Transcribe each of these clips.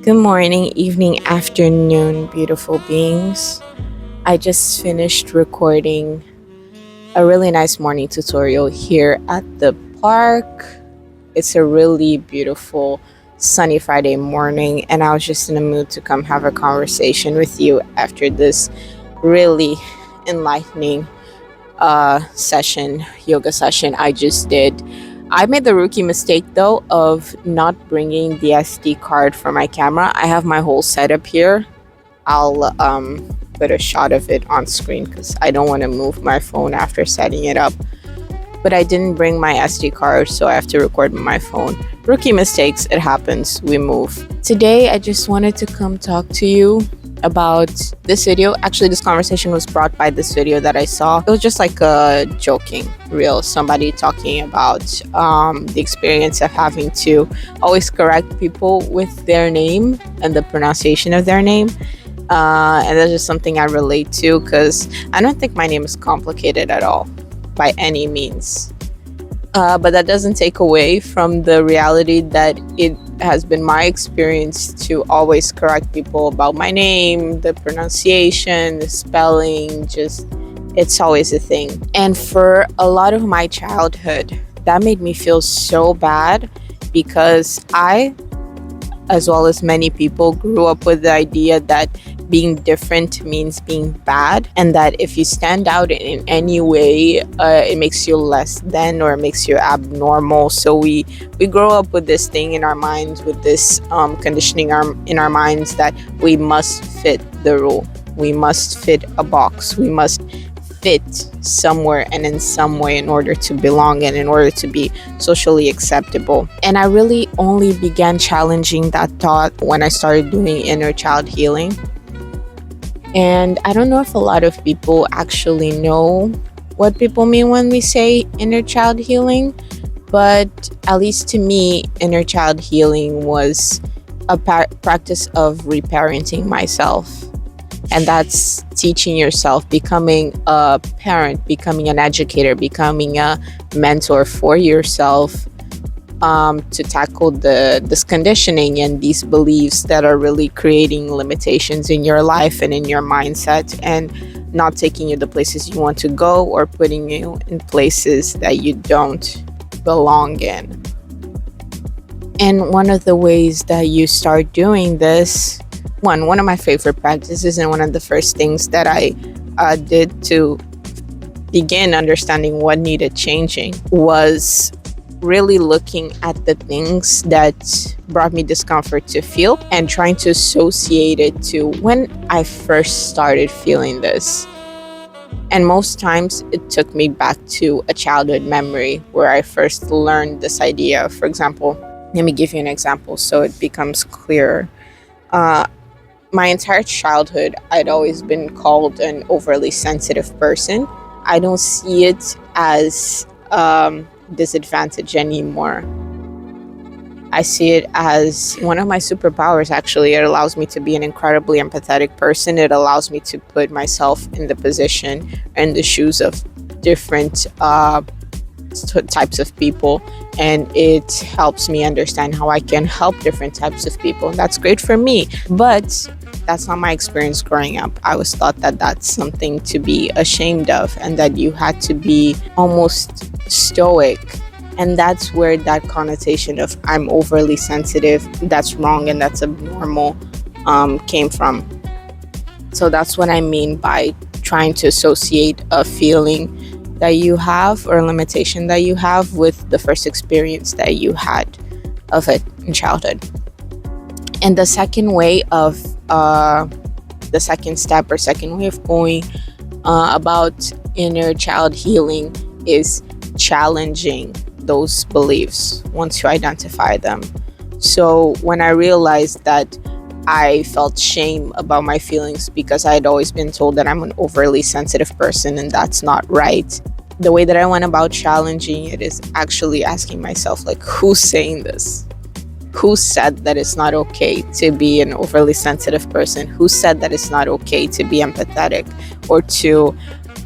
Good morning, evening, afternoon, beautiful beings. I just finished recording a really nice morning tutorial here at the park. It's a really beautiful sunny Friday morning, and I was just in the mood to come have a conversation with you after this really enlightening yoga session I just did. I made the rookie mistake though of not bringing the SD card for my camera. I have my whole setup here. I'll put a shot of it on screen because I don't want to move my phone after setting it up. But I didn't bring my SD card, so I have to record with my phone. Rookie mistakes, it happens, we move. Today I just wanted to come talk to you about this video. Actually, this conversation was brought by this video that I saw. It was just like a joking reel, somebody talking about the experience of having to always correct people with their name and the pronunciation of their name. And that's just something I relate to because I don't think my name is complicated at all by any means. But that doesn't take away from the reality that it has been my experience to always correct people about my name, the pronunciation, the spelling, just it's always a thing. And for a lot of my childhood, that made me feel so bad because I, as well as many people, grew up with the idea that being different means being bad, and that if you stand out in any way, it makes you less than or it makes you abnormal. So we grow up with this thing in our minds, with this conditioning in our minds that we must fit the rule, we must fit a box, we must fit somewhere and in some way in order to belong and in order to be socially acceptable. And I really only began challenging that thought when I started doing inner child healing. And I don't know if a lot of people actually know what people mean when we say inner child healing, but at least to me, inner child healing was a practice of reparenting myself. And that's teaching yourself, becoming a parent, becoming an educator, becoming a mentor for yourself, to tackle this conditioning and these beliefs that are really creating limitations in your life and in your mindset, and not taking you the places you want to go or putting you in places that you don't belong in. And one of the ways that you start doing this, one of my favorite practices and one of the first things that I did to begin understanding what needed changing was really looking at the things that brought me discomfort to feel and trying to associate it to when I first started feeling this. And most times it took me back to a childhood memory where I first learned this idea. For example, let me give you an example so it becomes clearer. My entire childhood, I'd always been called an overly sensitive person. I don't see it as disadvantage anymore. I see it as one of my superpowers. Actually, it allows me to be an incredibly empathetic person. It allows me to put myself in the position and the shoes of different types of people, and it helps me understand how I can help different types of people, and that's great for me. But that's not my experience growing up. I was taught that that's something to be ashamed of and that you had to be almost stoic. And that's where that connotation of I'm overly sensitive, that's wrong and that's abnormal, came from. So that's what I mean by trying to associate a feeling that you have or a limitation that you have with the first experience that you had of it in childhood. And the second way of the second step or second way of going about inner child healing is challenging those beliefs once you identify them. So when I realized that I felt shame about my feelings because I had always been told that I'm an overly sensitive person and that's not right, the way that I went about challenging it is actually asking myself, like, who's saying this? Who said that it's not okay to be an overly sensitive person? Who said that it's not okay to be empathetic or to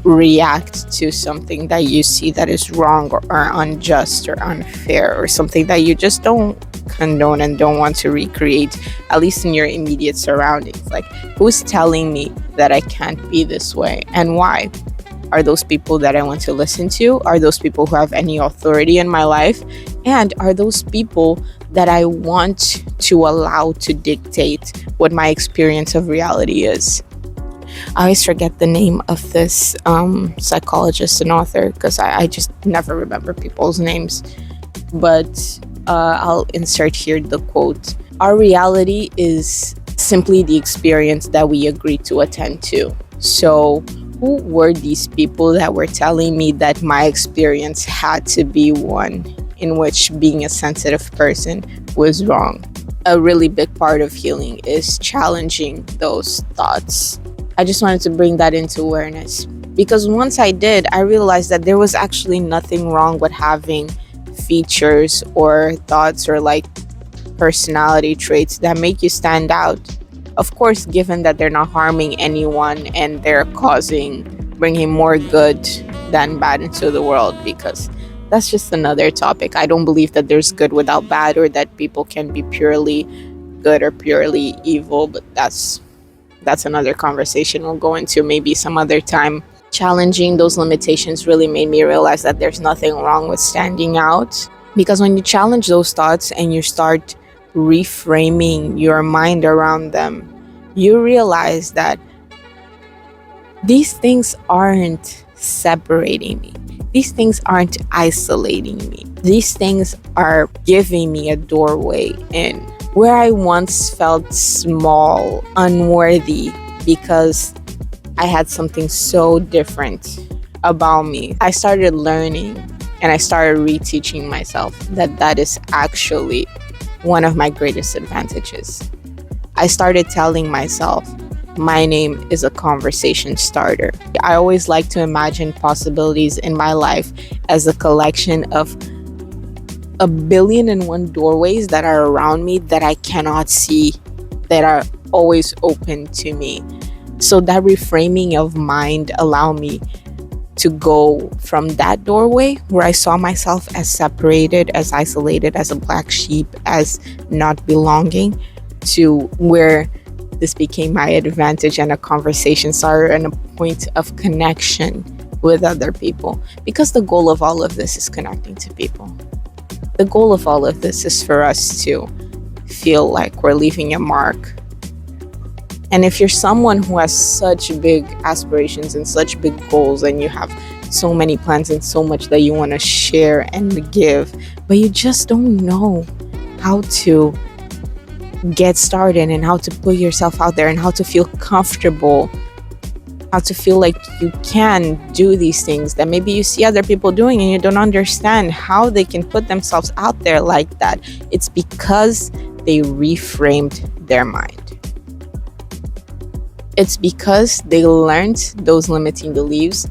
react to something that you see that is wrong or unjust or unfair or something that you just don't condone and don't want to recreate, at least in your immediate surroundings. Like, who's telling me that I can't be this way, and why? Are those people that I want to listen to? Are those people who have any authority in my life? And are those people that I want to allow to dictate what my experience of reality is? I always forget the name of this psychologist and author because I just never remember people's names. But I'll insert here the quote. Our reality is simply the experience that we agree to attend to. So who were these people that were telling me that my experience had to be one in which being a sensitive person was wrong? A really big part of healing is challenging those thoughts. I just wanted to bring that into awareness, because once I did, I realized that there was actually nothing wrong with having features or thoughts or like personality traits that make you stand out. Of course, given that they're not harming anyone and they're bringing more good than bad into the world, because that's just another topic. I don't believe that there's good without bad, or that people can be purely good or purely evil, but that's another conversation we'll go into maybe some other time. Challenging those limitations really made me realize that there's nothing wrong with standing out, because when you challenge those thoughts and you start reframing your mind around them, you realize that these things aren't separating me. These things aren't isolating me. These things are giving me a doorway in. Where I once felt small, unworthy, because I had something so different about me, I started learning and I started reteaching myself that is actually one of my greatest advantages. I started telling myself, my name is a conversation starter. I always like to imagine possibilities in my life as a collection of 1,000,000,001 doorways that are around me that I cannot see, that are always open to me. So that reframing of mind allowed me to go from that doorway where I saw myself as separated, as isolated, as a black sheep, as not belonging, to where this became my advantage and a conversation starter and a point of connection with other people. Because the goal of all of this is connecting to people. The goal of all of this is for us to feel like we're leaving a mark. And if you're someone who has such big aspirations and such big goals, and you have so many plans and so much that you want to share and give, but you just don't know how to get started and how to put yourself out there and how to feel comfortable, how to feel like you can do these things that maybe you see other people doing and you don't understand how they can put themselves out there like that. It's because they reframed their mind. It's because they learned those limiting beliefs.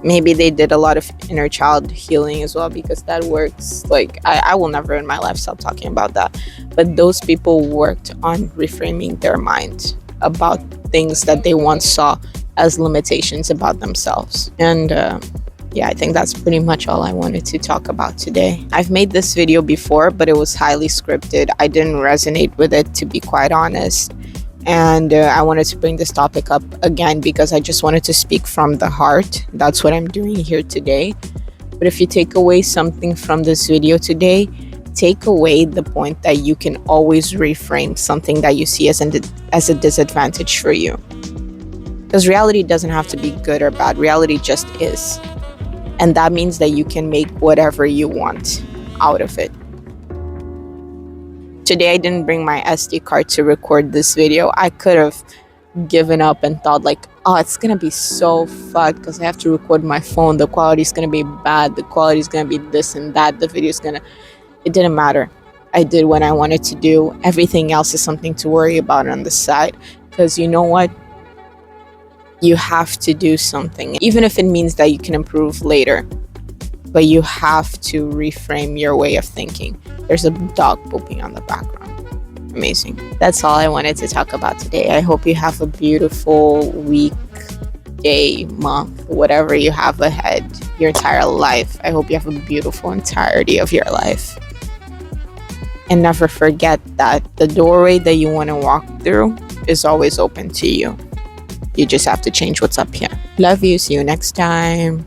Maybe they did a lot of inner child healing as well, because that works. Like, I will never in my life stop talking about that. But those people worked on reframing their mind about things that they once saw as limitations about themselves. And I think that's pretty much all I wanted to talk about today. I've made this video before, but it was highly scripted. I didn't resonate with it, to be quite honest. And I wanted to bring this topic up again because I just wanted to speak from the heart. That's what I'm doing here today. But if you take away something from this video today, take away the point that you can always reframe something that you see as a disadvantage for you. Because reality doesn't have to be good or bad. Reality just is. And that means that you can make whatever you want out of it. Today I didn't bring my SD card to record this video. I could have given up and thought like, oh, it's gonna be so fucked because I have to record my phone. The quality is gonna be bad. The quality is gonna be this and that. The video is gonna... It didn't matter. I did what I wanted to do. Everything else is something to worry about on the side. Because you know what? You have to do something. Even if it means that you can improve later. But you have to reframe your way of thinking. There's a dog pooping on the background. Amazing. That's all I wanted to talk about today. I hope you have a beautiful week, day, month, whatever you have ahead, your entire life. I hope you have a beautiful entirety of your life. And never forget that the doorway that you want to walk through is always open to you. You just have to change what's up here. Love you. See you next time.